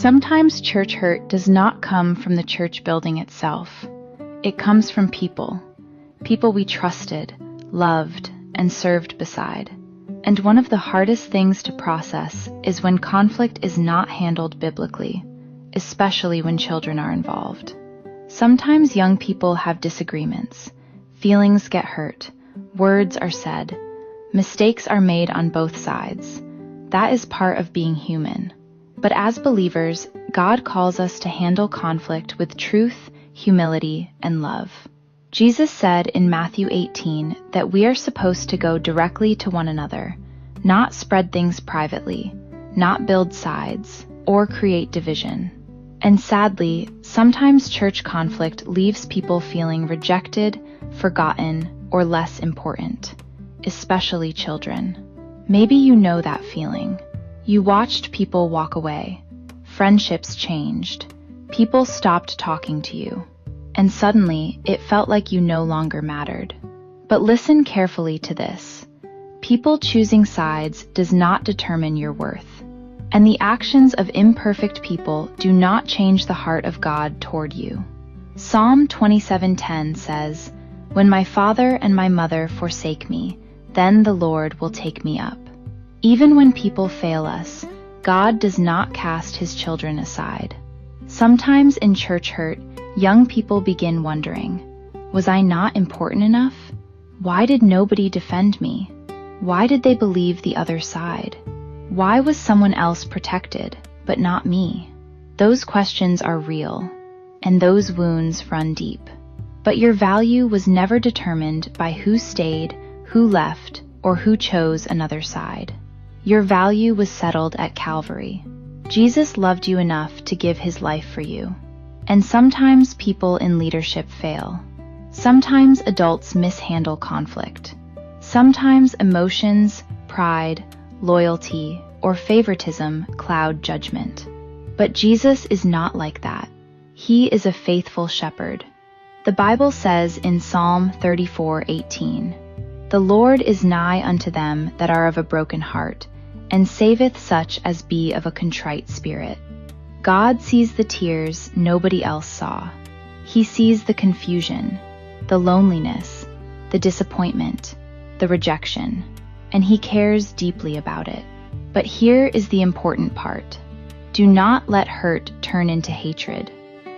Sometimes church hurt does not come from the church building itself. It comes from people we trusted, loved, and served beside. And one of the hardest things to process is when conflict is not handled biblically, especially when children are involved. Sometimes young people have disagreements, feelings get hurt, words are said, mistakes are made on both sides. That is part of being human. But as believers, God calls us to handle conflict with truth, humility, and love. Jesus said in Matthew 18 that we are supposed to go directly to one another, not spread things privately, not build sides, or create division. And sadly, sometimes church conflict leaves people feeling rejected, forgotten, or less important, especially children. Maybe you know that feeling. You watched people walk away, friendships changed, people stopped talking to you, and suddenly it felt like you no longer mattered. But listen carefully to this. People choosing sides does not determine your worth, and the actions of imperfect people do not change the heart of God toward you. Psalm 27:10 says, "When my father and my mother forsake me, then the Lord will take me up." Even when people fail us, God does not cast his children aside. Sometimes in church hurt, young people begin wondering, was I not important enough? Why did nobody defend me? Why did they believe the other side? Why was someone else protected, but not me? Those questions are real, and those wounds run deep. But your value was never determined by who stayed, who left, or who chose another side. Your value was settled at Calvary. Jesus loved you enough to give his life for you. And sometimes people in leadership fail. Sometimes adults mishandle conflict. Sometimes emotions, pride, loyalty, or favoritism cloud judgment. But Jesus is not like that. He is a faithful shepherd. The Bible says in Psalm 34:18, "The Lord is nigh unto them that are of a broken heart, and saveth such as be of a contrite spirit." God sees the tears nobody else saw. He sees the confusion, the loneliness, the disappointment, the rejection, and he cares deeply about it. But here is the important part. Do not let hurt turn into hatred.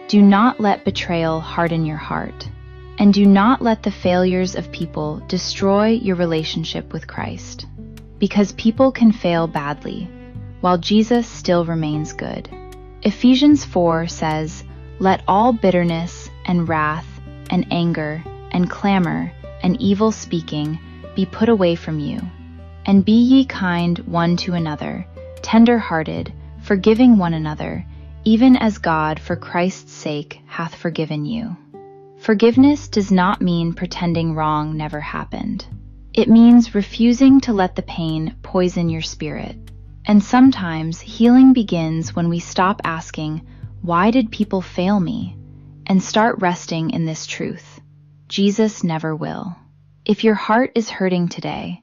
Do not let betrayal harden your heart. And do not let the failures of people destroy your relationship with Christ. Because people can fail badly, while Jesus still remains good. Ephesians 4 says, "Let all bitterness and wrath and anger and clamor and evil speaking be put away from you. And be ye kind one to another, tender-hearted, forgiving one another, even as God for Christ's sake hath forgiven you." Forgiveness does not mean pretending wrong never happened. It means refusing to let the pain poison your spirit. And sometimes healing begins when we stop asking, "Why did people fail me?" and start resting in this truth. Jesus never will. If your heart is hurting today,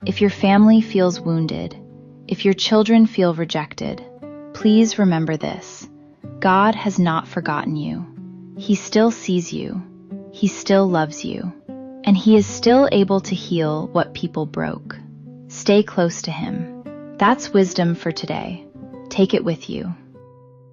if your family feels wounded, if your children feel rejected, please remember this. God has not forgotten you. He still sees you. He still loves you. And he is still able to heal what people broke. Stay close to him. That's wisdom for today. Take it with you.